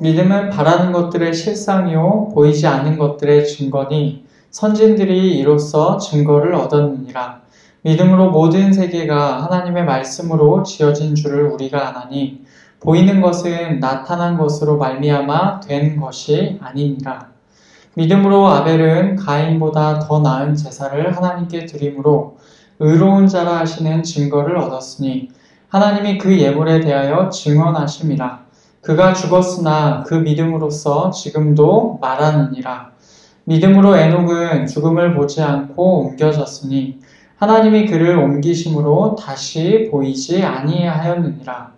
믿음은 바라는 것들의 실상이요 보이지 않는 것들의 증거니 선진들이 이로써 증거를 얻었느니라. 믿음으로 모든 세계가 하나님의 말씀으로 지어진 줄을 우리가 아나니 보이는 것은 나타난 것으로 말미암아 된 것이 아니니라. 믿음으로 아벨은 가인보다 더 나은 제사를 하나님께 드림으로 의로운 자라 하시는 증거를 얻었으니 하나님이 그 예물에 대하여 증언하심이라. 그가 죽었으나 그 믿음으로써 지금도 말하느니라. 믿음으로 에녹은 죽음을 보지 않고 옮겨졌으니 하나님이 그를 옮기심으로 다시 보이지 아니하였느니라.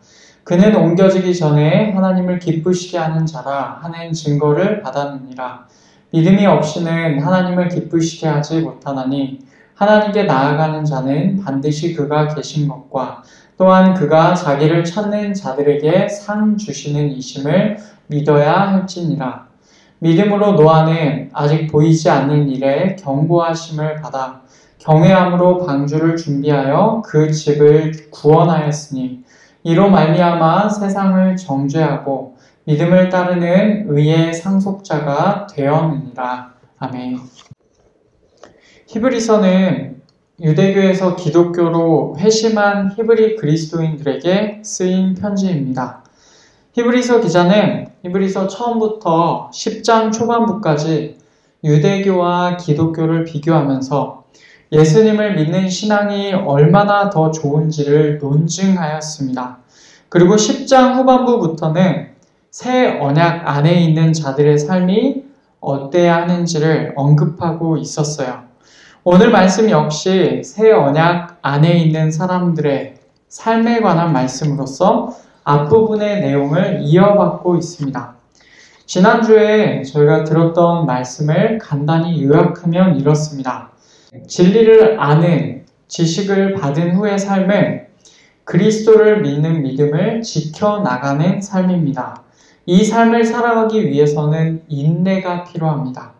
그는 옮겨지기 전에 하나님을 기쁘시게 하는 자라 하는 증거를 받았느니라. 믿음이 없이는 하나님을 기쁘시게 하지 못하나니 하나님께 나아가는 자는 반드시 그가 계신 것과 또한 그가 자기를 찾는 자들에게 상 주시는 이심을 믿어야 할지니라. 믿음으로 노아는 아직 보이지 않는 일에 경고하심을 받아 경외함으로 방주를 준비하여 그 집을 구원하였으니 이로 말미암아 세상을 정죄하고 믿음을 따르는 의의 상속자가 되었느니라. 아멘. 히브리서는 유대교에서 기독교로 회심한 히브리 그리스도인들에게 쓰인 편지입니다. 히브리서 기자는 히브리서 처음부터 10장 초반부까지 유대교와 기독교를 비교하면서 예수님을 믿는 신앙이 얼마나 더 좋은지를 논증하였습니다. 그리고 10장 후반부부터는 새 언약 안에 있는 자들의 삶이 어때야 하는지를 언급하고 있었어요. 오늘 말씀 역시 새 언약 안에 있는 사람들의 삶에 관한 말씀으로서 앞부분의 내용을 이어받고 있습니다. 지난주에 저희가 들었던 말씀을 간단히 요약하면 이렇습니다. 진리를 아는 지식을 받은 후의 삶은 그리스도를 믿는 믿음을 지켜나가는 삶입니다. 이 삶을 살아가기 위해서는 인내가 필요합니다.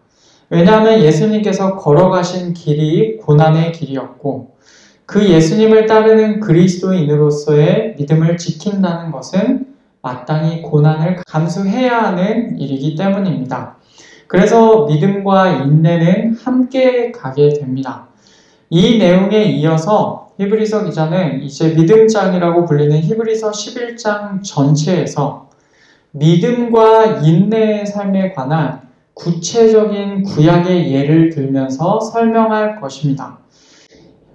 왜냐하면 예수님께서 걸어가신 길이 고난의 길이었고 그 예수님을 따르는 그리스도인으로서의 믿음을 지킨다는 것은 마땅히 고난을 감수해야 하는 일이기 때문입니다. 그래서 믿음과 인내는 함께 가게 됩니다. 이 내용에 이어서 히브리서 기자는 이제 믿음장이라고 불리는 히브리서 11장 전체에서 믿음과 인내의 삶에 관한 구체적인 구약의 예를 들면서 설명할 것입니다.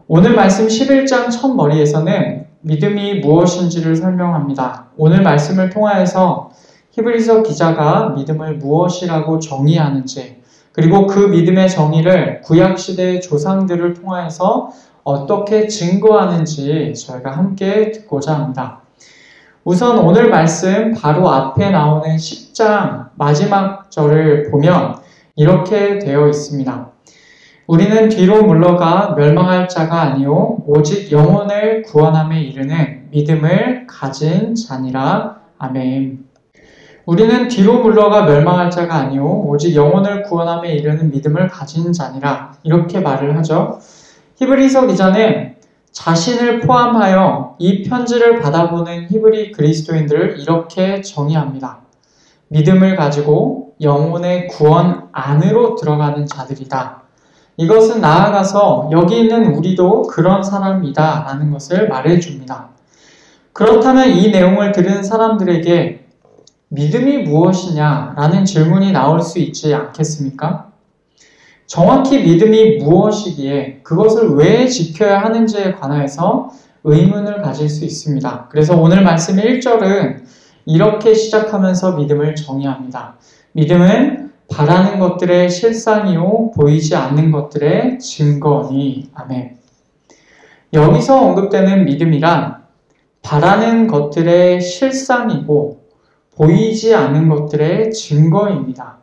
오늘 말씀 11장 첫 머리에서는 믿음이 무엇인지를 설명합니다. 오늘 말씀을 통하여서 히브리서 기자가 믿음을 무엇이라고 정의하는지 그리고 그 믿음의 정의를 구약시대의 조상들을 통하여서 어떻게 증거하는지 저희가 함께 듣고자 합니다. 우선 오늘 말씀 바로 앞에 나오는 10장 마지막 절을 보면 이렇게 되어 있습니다. 우리는 뒤로 물러가 멸망할 자가 아니요 오직 영혼을 구원함에 이르는 믿음을 가진 자니라. 아멘. 우리는 뒤로 물러가 멸망할 자가 아니요 오직 영혼을 구원함에 이르는 믿음을 가진 자니라. 이렇게 말을 하죠. 히브리서 기자는 자신을 포함하여 이 편지를 받아보는 히브리 그리스도인들을 이렇게 정의합니다. 믿음을 가지고 영혼의 구원 안으로 들어가는 자들이다. 이것은 나아가서 여기 있는 우리도 그런 사람이다 라는 것을 말해줍니다. 그렇다면 이 내용을 들은 사람들에게 믿음이 무엇이냐 라는 질문이 나올 수 있지 않겠습니까? 정확히 믿음이 무엇이기에 그것을 왜 지켜야 하는지에 관하여서 의문을 가질 수 있습니다. 그래서 오늘 말씀 1절은 이렇게 시작하면서 믿음을 정의합니다. 믿음은 바라는 것들의 실상이요 보이지 않는 것들의 증거니. 아멘. 여기서 언급되는 믿음이란 바라는 것들의 실상이고 보이지 않는 것들의 증거입니다.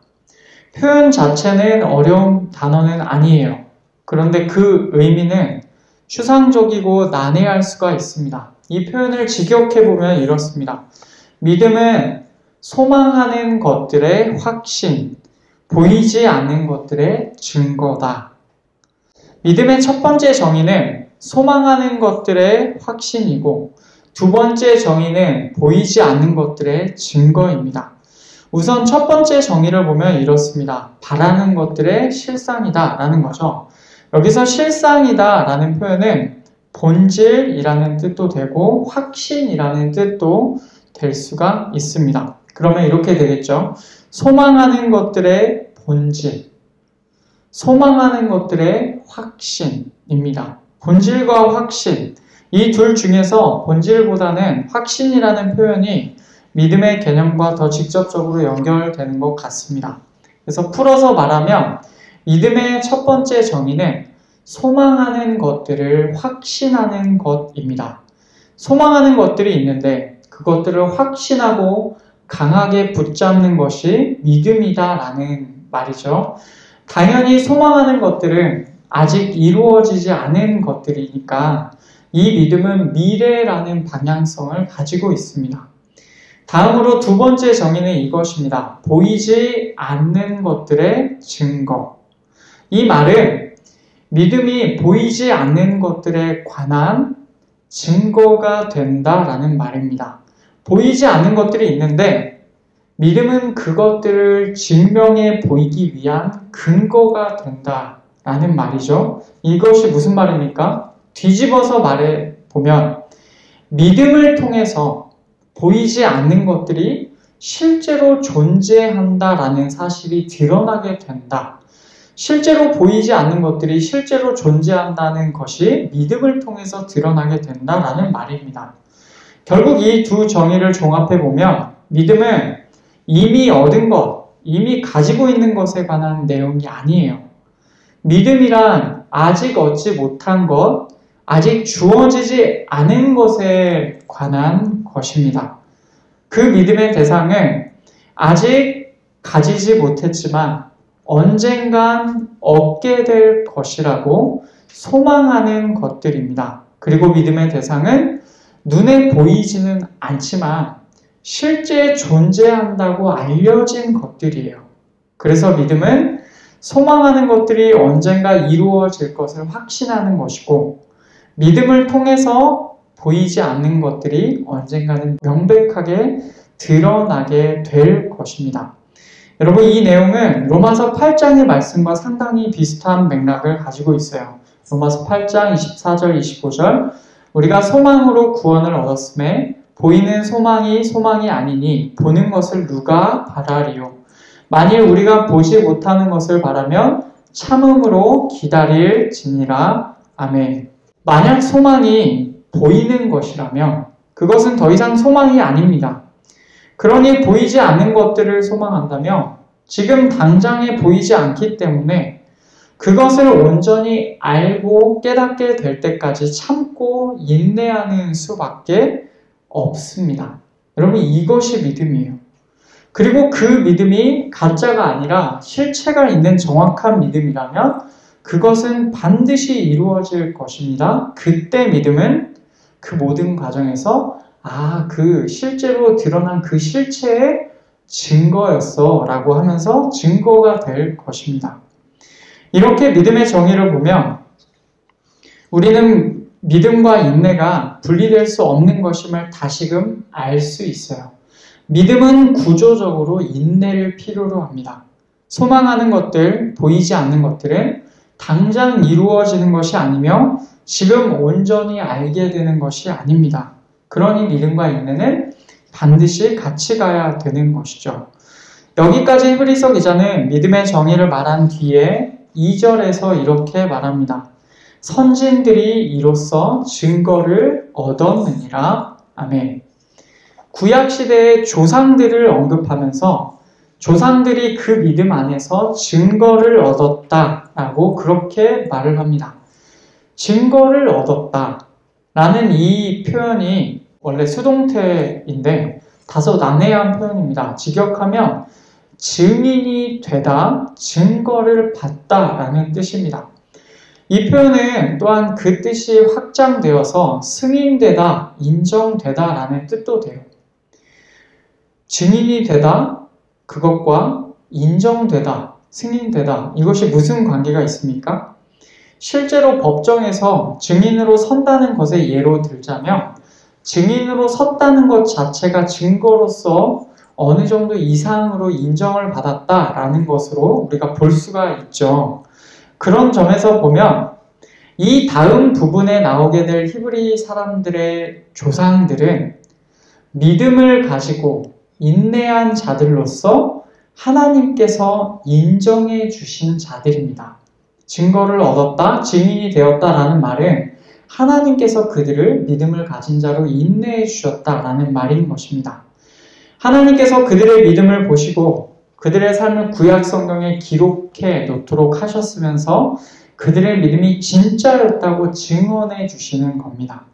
표현 자체는 어려운 단어는 아니에요. 그런데 그 의미는 추상적이고 난해할 수가 있습니다. 이 표현을 직역해보면 이렇습니다. 믿음은 소망하는 것들의 확신, 보이지 않는 것들의 증거다. 믿음의 첫 번째 정의는 소망하는 것들의 확신이고 두 번째 정의는 보이지 않는 것들의 증거입니다. 우선 첫 번째 정의를 보면 이렇습니다. 바라는 것들의 실상이다 라는 거죠. 여기서 실상이다 라는 표현은 본질이라는 뜻도 되고 확신이라는 뜻도 될 수가 있습니다. 그러면 이렇게 되겠죠. 소망하는 것들의 본질, 소망하는 것들의 확신입니다. 본질과 확신, 이 둘 중에서 본질보다는 확신이라는 표현이 믿음의 개념과 더 직접적으로 연결되는 것 같습니다. 그래서 풀어서 말하면 믿음의 첫 번째 정의는 소망하는 것들을 확신하는 것입니다. 소망하는 것들이 있는데 그것들을 확신하고 강하게 붙잡는 것이 믿음이다라는 말이죠. 당연히 소망하는 것들은 아직 이루어지지 않은 것들이니까 이 믿음은 미래라는 방향성을 가지고 있습니다. 다음으로 두 번째 정의는 이것입니다. 보이지 않는 것들의 증거. 이 말은 믿음이 보이지 않는 것들에 관한 증거가 된다라는 말입니다. 보이지 않는 것들이 있는데 믿음은 그것들을 증명해 보이기 위한 근거가 된다라는 말이죠. 이것이 무슨 말입니까? 뒤집어서 말해보면 믿음을 통해서 보이지 않는 것들이 실제로 존재한다라는 사실이 드러나게 된다. 실제로 보이지 않는 것들이 실제로 존재한다는 것이 믿음을 통해서 드러나게 된다라는 말입니다. 결국 이 두 정의를 종합해보면 믿음은 이미 얻은 것, 이미 가지고 있는 것에 관한 내용이 아니에요. 믿음이란 아직 얻지 못한 것, 아직 주어지지 않은 것에 관한 것입니다. 그 믿음의 대상은 아직 가지지 못했지만 언젠간 얻게 될 것이라고 소망하는 것들입니다. 그리고 믿음의 대상은 눈에 보이지는 않지만 실제 존재한다고 알려진 것들이에요. 그래서 믿음은 소망하는 것들이 언젠가 이루어질 것을 확신하는 것이고 믿음을 통해서 보이지 않는 것들이 언젠가는 명백하게 드러나게 될 것입니다. 여러분, 이 내용은 로마서 8장의 말씀과 상당히 비슷한 맥락을 가지고 있어요. 로마서 8장 24절 25절 우리가 소망으로 구원을 얻었음에 보이는 소망이 아니니 보는 것을 누가 바라리요. 만일 우리가 보지 못하는 것을 바라면 참음으로 기다릴지니라. 아멘. 만약 소망이 보이는 것이라면 그것은 더 이상 소망이 아닙니다. 그러니 보이지 않는 것들을 소망한다면 지금 당장에 보이지 않기 때문에 그것을 온전히 알고 깨닫게 될 때까지 참고 인내하는 수밖에 없습니다. 여러분, 이것이 믿음이에요. 그리고 그 믿음이 가짜가 아니라 실체가 있는 정확한 믿음이라면 그것은 반드시 이루어질 것입니다. 그때 믿음은 그 모든 과정에서 그 실제로 드러난 그 실체의 증거였어 라고 하면서 증거가 될 것입니다. 이렇게 믿음의 정의를 보면 우리는 믿음과 인내가 분리될 수 없는 것임을 다시금 알 수 있어요. 믿음은 구조적으로 인내를 필요로 합니다. 소망하는 것들, 보이지 않는 것들은 당장 이루어지는 것이 아니며 지금 온전히 알게 되는 것이 아닙니다. 그러니 믿음과 인내는 반드시 같이 가야 되는 것이죠. 여기까지 히브리서 기자는 믿음의 정의를 말한 뒤에 2절에서 이렇게 말합니다. 선진들이 이로써 증거를 얻었느니라. 아멘. 구약시대의 조상들을 언급하면서 조상들이 그 믿음 안에서 증거를 얻었다라고 그렇게 말을 합니다. 증거를 얻었다라는 이 표현이 원래 수동태인데 다소 난해한 표현입니다. 직역하면 증인이 되다, 증거를 받다라는 뜻입니다. 이 표현은 또한 그 뜻이 확장되어서 승인되다, 인정되다라는 뜻도 돼요. 증인이 되다, 그것과 인정되다, 승인되다, 이것이 무슨 관계가 있습니까? 실제로 법정에서 증인으로 선다는 것의 예로 들자면 증인으로 섰다는 것 자체가 증거로서 어느 정도 이상으로 인정을 받았다라는 것으로 우리가 볼 수가 있죠. 그런 점에서 보면 이 다음 부분에 나오게 될 히브리 사람들의 조상들은 믿음을 가지고 인내한 자들로서 하나님께서 인정해 주신 자들입니다. 증거를 얻었다, 증인이 되었다라는 말은 하나님께서 그들을 믿음을 가진 자로 인내해 주셨다라는 말인 것입니다. 하나님께서 그들의 믿음을 보시고 그들의 삶을 구약 성경에 기록해 놓도록 하셨으면서 그들의 믿음이 진짜였다고 증언해 주시는 겁니다.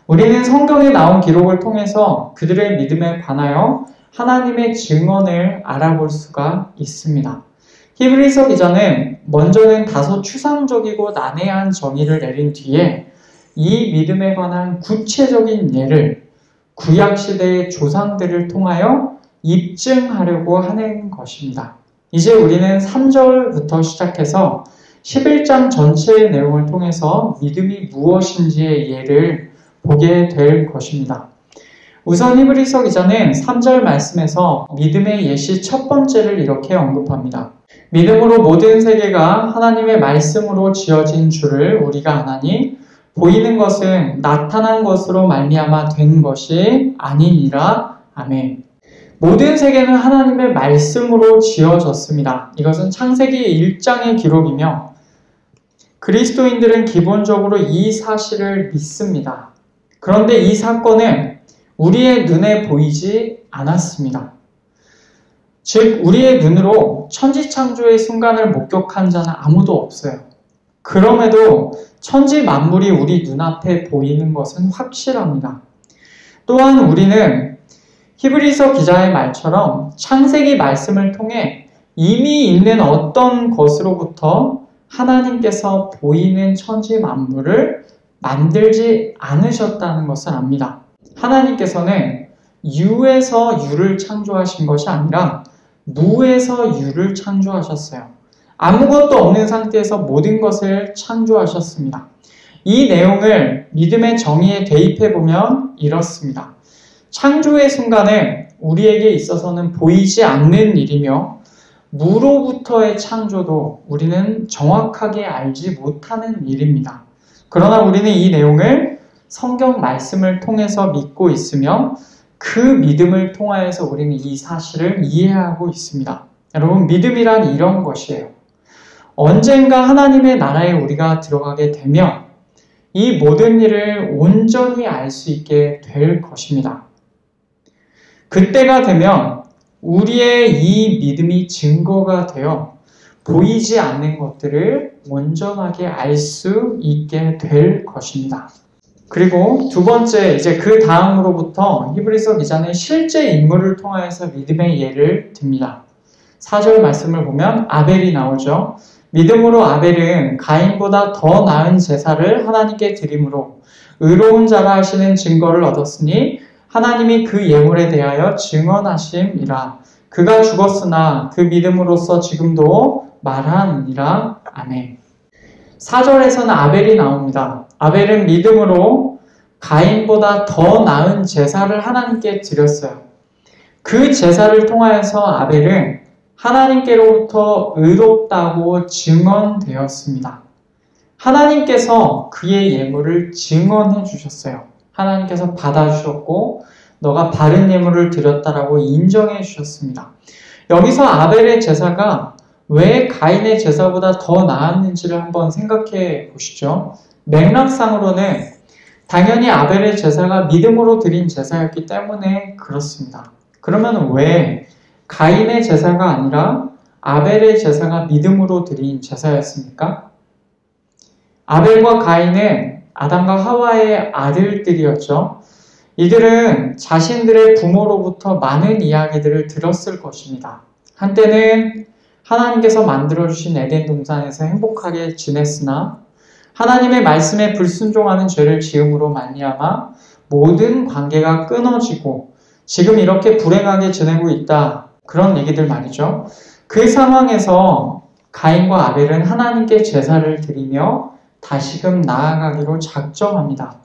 우리는 성경에 나온 기록을 통해서 그들의 믿음에 관하여 하나님의 증언을 알아볼 수가 있습니다. 히브리서 기자는 먼저는 다소 추상적이고 난해한 정의를 내린 뒤에 이 믿음에 관한 구체적인 예를 구약시대의 조상들을 통하여 입증하려고 하는 것입니다. 이제 우리는 3절부터 시작해서 11장 전체의 내용을 통해서 믿음이 무엇인지의 예를 보게 될 것입니다. 우선 히브리서 기자는 3절 말씀에서 믿음의 예시 첫 번째를 이렇게 언급합니다. 믿음으로 모든 세계가 하나님의 말씀으로 지어진 줄을 우리가 아나니 보이는 것은 나타난 것으로 말미암아 된 것이 아니니라. 아멘. 모든 세계는 하나님의 말씀으로 지어졌습니다. 이것은 창세기 1장의 기록이며 그리스도인들은 기본적으로 이 사실을 믿습니다. 그런데 이 사건은 우리의 눈에 보이지 않았습니다. 즉 우리의 눈으로 천지창조의 순간을 목격한 자는 아무도 없어요. 그럼에도 천지 만물이 우리 눈앞에 보이는 것은 확실합니다. 또한 우리는 히브리서 기자의 말처럼 창세기 말씀을 통해 이미 있는 어떤 것으로부터 하나님께서 보이는 천지 만물을 만들지 않으셨다는 것을 압니다. 하나님께서는 유에서 유를 창조하신 것이 아니라 무에서 유를 창조하셨어요. 아무것도 없는 상태에서 모든 것을 창조하셨습니다. 이 내용을 믿음의 정의에 대입해보면 이렇습니다. 창조의 순간은 우리에게 있어서는 보이지 않는 일이며 무로부터의 창조도 우리는 정확하게 알지 못하는 일입니다. 그러나 우리는 이 내용을 성경 말씀을 통해서 믿고 있으며 그 믿음을 통하여서 우리는 이 사실을 이해하고 있습니다. 여러분, 믿음이란 이런 것이에요. 언젠가 하나님의 나라에 우리가 들어가게 되면 이 모든 일을 온전히 알 수 있게 될 것입니다. 그때가 되면 우리의 이 믿음이 증거가 되어 보이지 않는 것들을 온전하게 알 수 있게 될 것입니다. 그리고 두 번째, 이제 그 다음으로부터 히브리서 기자는 실제 인물을 통하여서 믿음의 예를 듭니다. 4절 말씀을 보면 아벨이 나오죠. 믿음으로 아벨은 가인보다 더 나은 제사를 하나님께 드림으로 의로운 자라 하시는 증거를 얻었으니 하나님이 그 예물에 대하여 증언하심이라. 그가 죽었으나 그 믿음으로써 지금도 말하느니라. 아멘. 4절에서는 아벨이 나옵니다. 아벨은 믿음으로 가인보다 더 나은 제사를 하나님께 드렸어요. 그 제사를 통하여서 아벨은 하나님께로부터 의롭다고 증언되었습니다. 하나님께서 그의 예물을 증언해 주셨어요. 하나님께서 받아주셨고 너가 바른 예물을 드렸다라고 인정해 주셨습니다. 여기서 아벨의 제사가 왜 가인의 제사보다 더 나았는지를 한번 생각해 보시죠. 맥락상으로는 당연히 아벨의 제사가 믿음으로 드린 제사였기 때문에 그렇습니다. 그러면 왜 가인의 제사가 아니라 아벨의 제사가 믿음으로 드린 제사였습니까? 아벨과 가인은 아담과 하와의 아들들이었죠. 이들은 자신들의 부모로부터 많은 이야기들을 들었을 것입니다. 한때는 하나님께서 만들어주신 에덴 동산에서 행복하게 지냈으나 하나님의 말씀에 불순종하는 죄를 지음으로 말미암아 모든 관계가 끊어지고 지금 이렇게 불행하게 지내고 있다. 그런 얘기들 말이죠. 그 상황에서 가인과 아벨은 하나님께 제사를 드리며 다시금 나아가기로 작정합니다.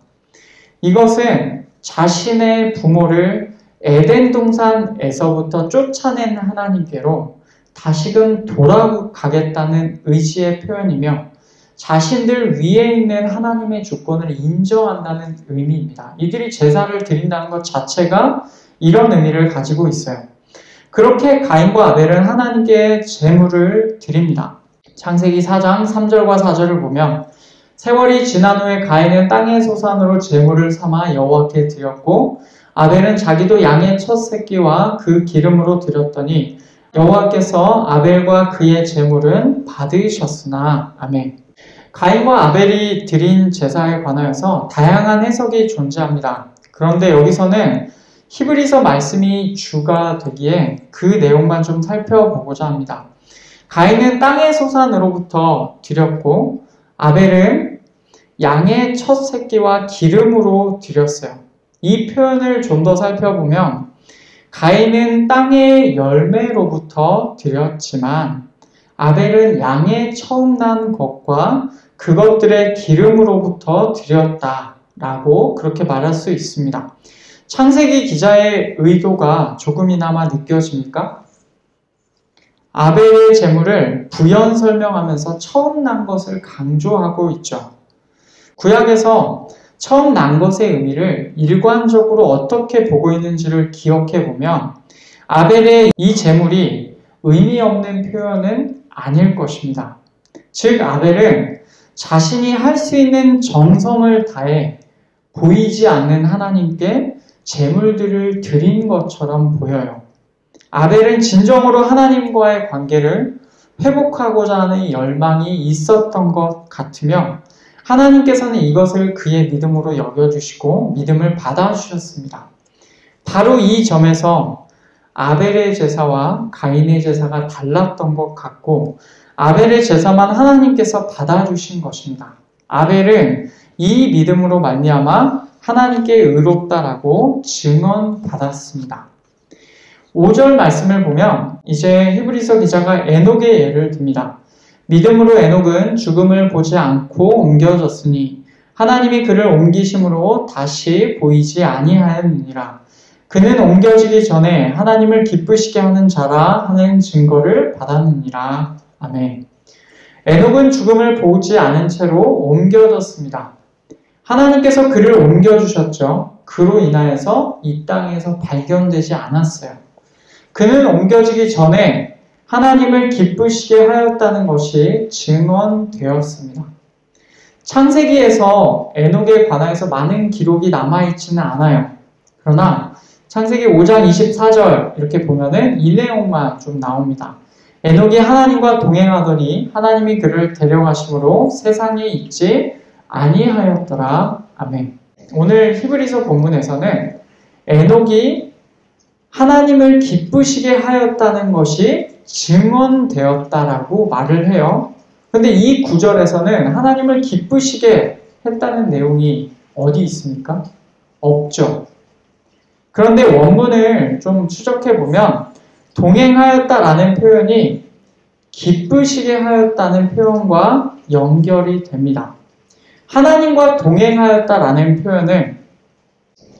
이것은 자신의 부모를 에덴 동산에서부터 쫓아낸 하나님께로 다시금 돌아가겠다는 의지의 표현이며 자신들 위에 있는 하나님의 주권을 인정한다는 의미입니다. 이들이 제사를 드린다는 것 자체가 이런 의미를 가지고 있어요. 그렇게 가인과 아벨은 하나님께 제물을 드립니다. 창세기 4장 3절과 4절을 보면 세월이 지난 후에 가인은 땅의 소산으로 제물을 삼아 여호와께 드렸고 아벨은 자기도 양의 첫 새끼와 그 기름으로 드렸더니 여호와께서 아벨과 그의 제물은 받으셨으나. 아멘. 가인과 아벨이 드린 제사에 관하여서 다양한 해석이 존재합니다. 그런데 여기서는 히브리서 말씀이 주가 되기에 그 내용만 좀 살펴보고자 합니다. 가인은 땅의 소산으로부터 드렸고 아벨은 양의 첫 새끼와 기름으로 드렸어요. 이 표현을 좀 더 살펴보면 가인은 땅의 열매로부터 드렸지만 아벨은 양의 처음 난 것과 그것들의 기름으로부터 드렸다라고 그렇게 말할 수 있습니다. 창세기 기자의 의도가 조금이나마 느껴집니까? 아벨의 제물을 부연 설명하면서 처음 난 것을 강조하고 있죠. 구약에서 처음 난 것의 의미를 일관적으로 어떻게 보고 있는지를 기억해 보면 아벨의 이 제물이 의미 없는 표현은 아닐 것입니다. 즉 아벨은 자신이 할 수 있는 정성을 다해 보이지 않는 하나님께 제물들을 드린 것처럼 보여요. 아벨은 진정으로 하나님과의 관계를 회복하고자 하는 열망이 있었던 것 같으며 하나님께서는 이것을 그의 믿음으로 여겨주시고 믿음을 받아주셨습니다. 바로 이 점에서 아벨의 제사와 가인의 제사가 달랐던 것 같고 아벨의 제사만 하나님께서 받아주신 것입니다. 아벨은 이 믿음으로 말미암아 하나님께 의롭다라고 증언받았습니다. 5절 말씀을 보면 이제 히브리서 기자가 에녹의 예를 듭니다. 믿음으로 에녹은 죽음을 보지 않고 옮겨졌으니 하나님이 그를 옮기심으로 다시 보이지 아니하였느니라. 그는 옮겨지기 전에 하나님을 기쁘시게 하는 자라 하는 증거를 받았느니라. 아멘. 에녹은 죽음을 보지 않은 채로 옮겨졌습니다. 하나님께서 그를 옮겨주셨죠. 그로 인하여서 이 땅에서 발견되지 않았어요. 그는 옮겨지기 전에 하나님을 기쁘시게 하였다는 것이 증언되었습니다. 창세기에서 에녹에 관하여서 많은 기록이 남아있지는 않아요. 그러나 창세기 5장 24절 이렇게 보면은 이 내용만 좀 나옵니다. 에녹이 하나님과 동행하더니 하나님이 그를 데려가심으로 세상에 있지 아니하였더라. 아멘. 오늘 히브리서 본문에서는 에녹이 하나님을 기쁘시게 하였다는 것이 증언되었다라고 말을 해요. 근데 이 구절에서는 하나님을 기쁘시게 했다는 내용이 어디 있습니까? 없죠. 그런데 원문을 좀 추적해보면 동행하였다라는 표현이 기쁘시게 하였다는 표현과 연결이 됩니다. 하나님과 동행하였다라는 표현을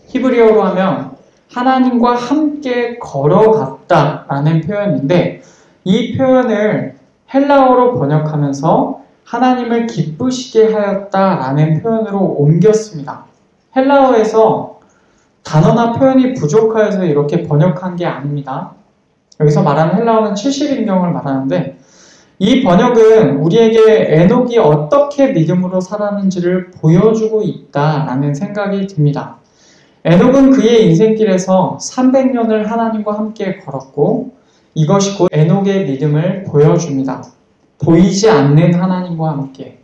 히브리어로 하면 하나님과 함께 걸어갔다라는 표현인데 이 표현을 헬라어로 번역하면서 하나님을 기쁘시게 하였다라는 표현으로 옮겼습니다. 헬라어에서 단어나 표현이 부족하여서 이렇게 번역한 게 아닙니다. 여기서 말하는 헬라어는 70인경을 말하는데 이 번역은 우리에게 에녹이 어떻게 믿음으로 살았는지를 보여주고 있다라는 생각이 듭니다. 에녹은 그의 인생길에서 300년을 하나님과 함께 걸었고 이것이 곧 에녹의 믿음을 보여줍니다. 보이지 않는 하나님과 함께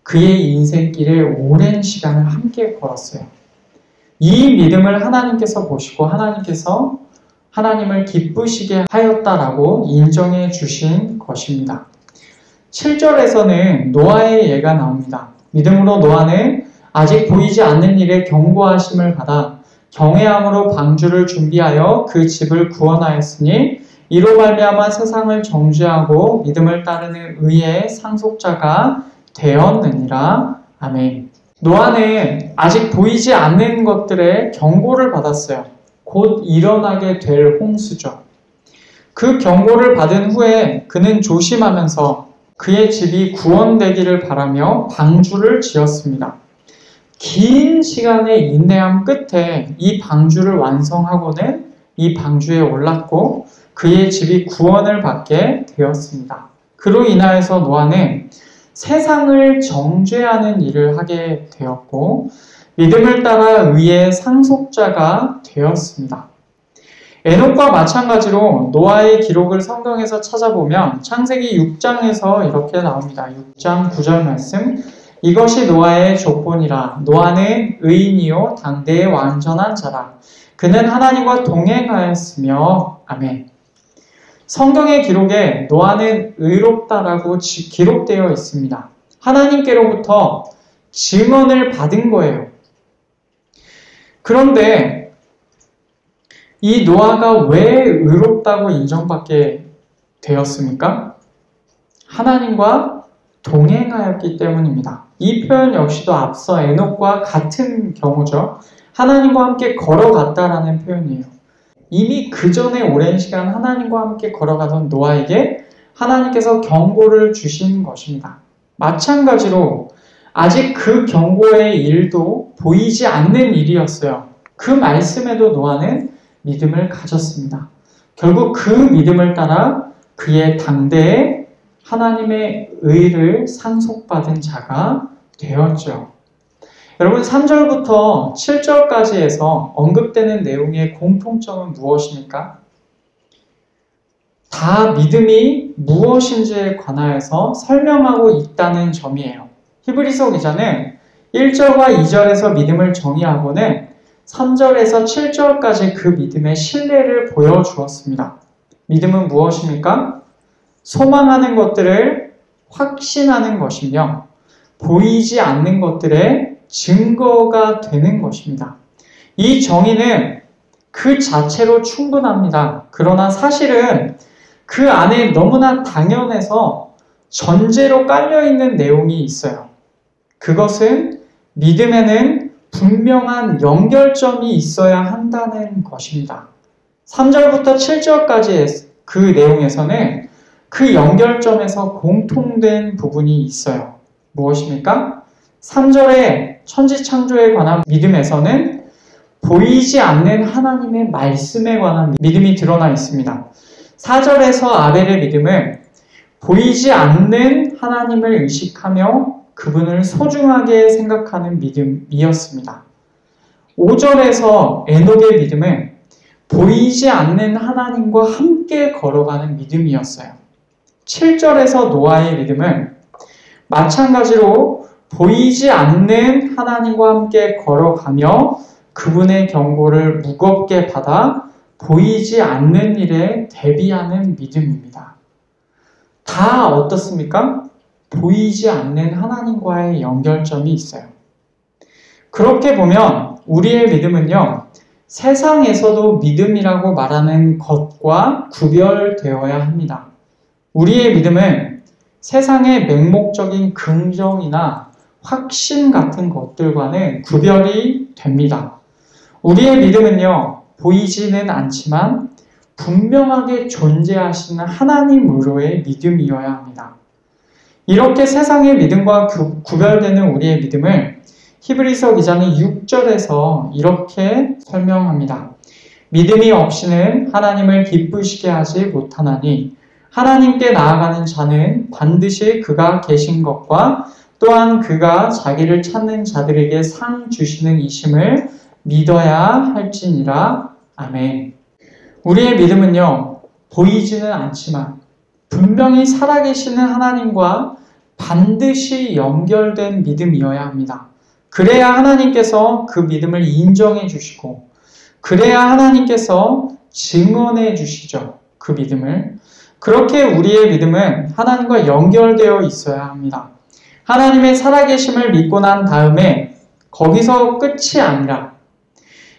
그의 인생길에 오랜 시간을 함께 걸었어요. 이 믿음을 하나님께서 보시고 하나님께서 하나님을 기쁘시게 하였다라고 인정해 주신 것입니다. 7절에서는 노아의 예가 나옵니다. 믿음으로 노아는 아직 보이지 않는 일에 경고하심을 받아 경외함으로 방주를 준비하여 그 집을 구원하였으니 이로 말미암아 세상을 정죄하고 믿음을 따르는 의의 상속자가 되었느니라. 아멘. 노아는 아직 보이지 않는 것들의 경고를 받았어요. 곧 일어나게 될 홍수죠. 그 경고를 받은 후에 그는 조심하면서 그의 집이 구원되기를 바라며 방주를 지었습니다. 긴 시간의 인내함 끝에 이 방주를 완성하고는 이 방주에 올랐고 그의 집이 구원을 받게 되었습니다. 그로 인하여서 노아는 세상을 정죄하는 일을 하게 되었고 믿음을 따라 의의 상속자가 되었습니다. 에녹과 마찬가지로 노아의 기록을 성경에서 찾아보면 창세기 6장에서 이렇게 나옵니다. 6장 9절 말씀. 이것이 노아의 족본이라. 노아는 의인이요 당대의 완전한 자라. 그는 하나님과 동행하였으며. 아멘. 성경의 기록에 노아는 의롭다라고 기록되어 있습니다. 하나님께로부터 증언을 받은 거예요. 그런데 이 노아가 왜 의롭다고 인정받게 되었습니까? 하나님과 동행하였기 때문입니다. 이 표현 역시도 앞서 에녹과 같은 경우죠. 하나님과 함께 걸어갔다라는 표현이에요. 이미 그 전에 오랜 시간 하나님과 함께 걸어가던 노아에게 하나님께서 경고를 주신 것입니다. 마찬가지로 아직 그 경고의 일도 보이지 않는 일이었어요. 그 말씀에도 노아는 믿음을 가졌습니다. 결국 그 믿음을 따라 그의 당대에 하나님의 의를 상속받은 자가 되었죠. 여러분 3절부터 7절까지에서 언급되는 내용의 공통점은 무엇입니까? 다 믿음이 무엇인지에 관하여서 설명하고 있다는 점이에요. 히브리서 기자는 1절과 2절에서 믿음을 정의하고는 3절에서 7절까지 그 믿음의 신뢰를 보여주었습니다. 믿음은 무엇입니까? 소망하는 것들을 확신하는 것이며 보이지 않는 것들의 증거가 되는 것입니다. 이 정의는 그 자체로 충분합니다. 그러나 사실은 그 안에 너무나 당연해서 전제로 깔려있는 내용이 있어요. 그것은 믿음에는 분명한 연결점이 있어야 한다는 것입니다. 3절부터 7절까지의 그 내용에서는 그 연결점에서 공통된 부분이 있어요. 무엇입니까? 3절의 천지창조에 관한 믿음에서는 보이지 않는 하나님의 말씀에 관한 믿음이 드러나 있습니다. 4절에서 아벨의 믿음은 보이지 않는 하나님을 의식하며 그분을 소중하게 생각하는 믿음이었습니다. 5절에서 에녹의 믿음은 보이지 않는 하나님과 함께 걸어가는 믿음이었어요. 7절에서 노아의 믿음은 마찬가지로 보이지 않는 하나님과 함께 걸어가며 그분의 경고를 무겁게 받아 보이지 않는 일에 대비하는 믿음입니다. 다 어떻습니까? 보이지 않는 하나님과의 연결점이 있어요. 그렇게 보면 우리의 믿음은요, 세상에서도 믿음이라고 말하는 것과 구별되어야 합니다. 우리의 믿음은 세상의 맹목적인 긍정이나 확신 같은 것들과는 구별이 됩니다. 우리의 믿음은요, 보이지는 않지만 분명하게 존재하시는 하나님으로의 믿음이어야 합니다. 이렇게 세상의 믿음과 구별되는 우리의 믿음을 히브리서 기자는 6절에서 이렇게 설명합니다. 믿음이 없이는 하나님을 기쁘시게 하지 못하나니 하나님께 나아가는 자는 반드시 그가 계신 것과 또한 그가 자기를 찾는 자들에게 상 주시는 이심을 믿어야 할지니라. 아멘. 우리의 믿음은요, 보이지는 않지만 분명히 살아계시는 하나님과 반드시 연결된 믿음이어야 합니다. 그래야 하나님께서 그 믿음을 인정해 주시고 그래야 하나님께서 증언해 주시죠. 그 믿음을. 그렇게 우리의 믿음은 하나님과 연결되어 있어야 합니다. 하나님의 살아계심을 믿고 난 다음에 거기서 끝이 아니라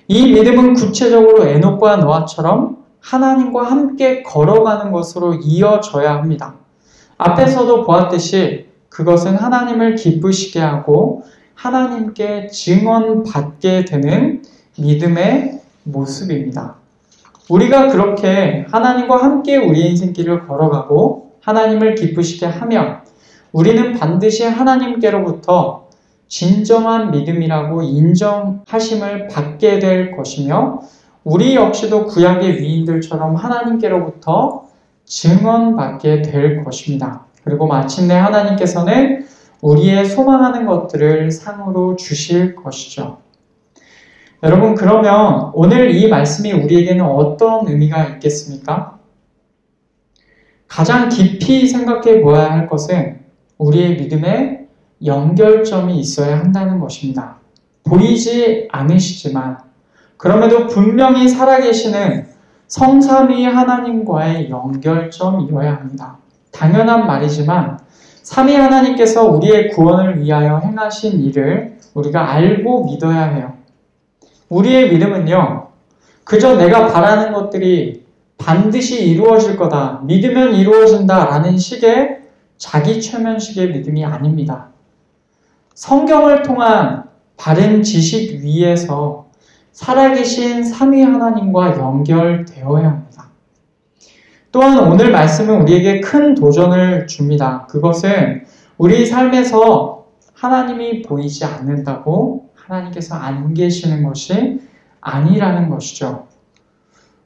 이 믿음은 구체적으로 에녹과 노아처럼 하나님과 함께 걸어가는 것으로 이어져야 합니다. 앞에서도 보았듯이 그것은 하나님을 기쁘시게 하고 하나님께 증언받게 되는 믿음의 모습입니다. 우리가 그렇게 하나님과 함께 우리의 인생길을 걸어가고 하나님을 기쁘시게 하면 우리는 반드시 하나님께로부터 진정한 믿음이라고 인정하심을 받게 될 것이며 우리 역시도 구약의 위인들처럼 하나님께로부터 증언받게 될 것입니다. 그리고 마침내 하나님께서는 우리의 소망하는 것들을 상으로 주실 것이죠. 여러분, 그러면 오늘 이 말씀이 우리에게는 어떤 의미가 있겠습니까? 가장 깊이 생각해 보아야 할 것은 우리의 믿음에 연결점이 있어야 한다는 것입니다. 보이지 않으시지만 그럼에도 분명히 살아계시는 성삼위 하나님과의 연결점이어야 합니다. 당연한 말이지만 삼위 하나님께서 우리의 구원을 위하여 행하신 일을 우리가 알고 믿어야 해요. 우리의 믿음은요, 그저 내가 바라는 것들이 반드시 이루어질 거다, 믿으면 이루어진다 라는 식의 자기 최면식의 믿음이 아닙니다. 성경을 통한 바른 지식 위에서 살아계신 삼위 하나님과 연결되어야 합니다. 또한 오늘 말씀은 우리에게 큰 도전을 줍니다. 그것은 우리 삶에서 하나님이 보이지 않는다고 하나님께서 안 계시는 것이 아니라는 것이죠.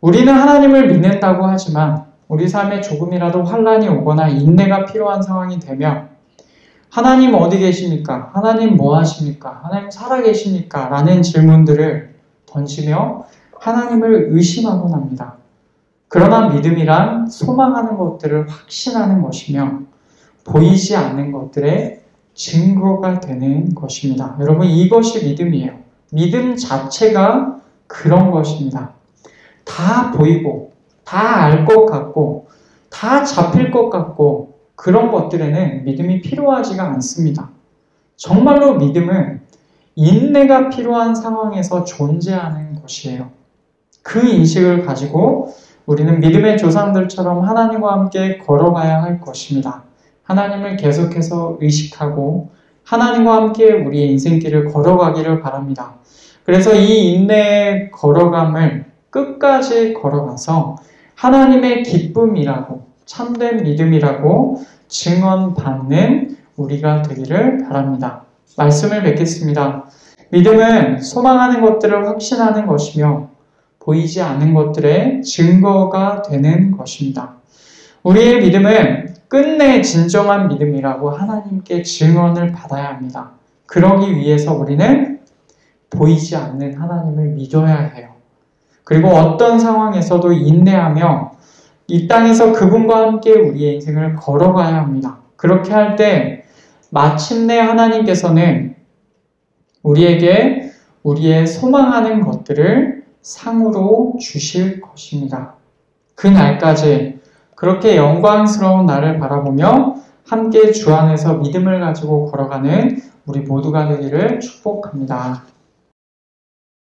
우리는 하나님을 믿는다고 하지만 우리 삶에 조금이라도 환난이 오거나 인내가 필요한 상황이 되면 하나님 어디 계십니까? 하나님 뭐 하십니까? 하나님 살아계십니까? 라는 질문들을 던지며 하나님을 의심하곤 합니다. 그러나 믿음이란 소망하는 것들을 확신하는 것이며 보이지 않는 것들의 증거가 되는 것입니다. 여러분, 이것이 믿음이에요. 믿음 자체가 그런 것입니다. 다 보이고 다 알 것 같고 다 잡힐 것 같고 그런 것들에는 믿음이 필요하지가 않습니다. 정말로 믿음은 인내가 필요한 상황에서 존재하는 것이에요. 그 인식을 가지고 우리는 믿음의 조상들처럼 하나님과 함께 걸어가야 할 것입니다. 하나님을 계속해서 의식하고 하나님과 함께 우리의 인생길을 걸어가기를 바랍니다. 그래서 이 인내의 걸어감을 끝까지 걸어가서 하나님의 기쁨이라고 참된 믿음이라고 증언받는 우리가 되기를 바랍니다. 말씀을 뵙겠습니다. 믿음은 소망하는 것들을 확신하는 것이며 보이지 않는 것들의 증거가 되는 것입니다. 우리의 믿음은 끝내 진정한 믿음이라고 하나님께 증언을 받아야 합니다. 그러기 위해서 우리는 보이지 않는 하나님을 믿어야 해요. 그리고 어떤 상황에서도 인내하며 이 땅에서 그분과 함께 우리의 인생을 걸어가야 합니다. 그렇게 할 때 마침내 하나님께서는 우리에게 우리의 소망하는 것들을 상으로 주실 것입니다. 그날까지 그렇게 영광스러운 날을 바라보며 함께 주 안에서 믿음을 가지고 걸어가는 우리 모두가 되기를 축복합니다.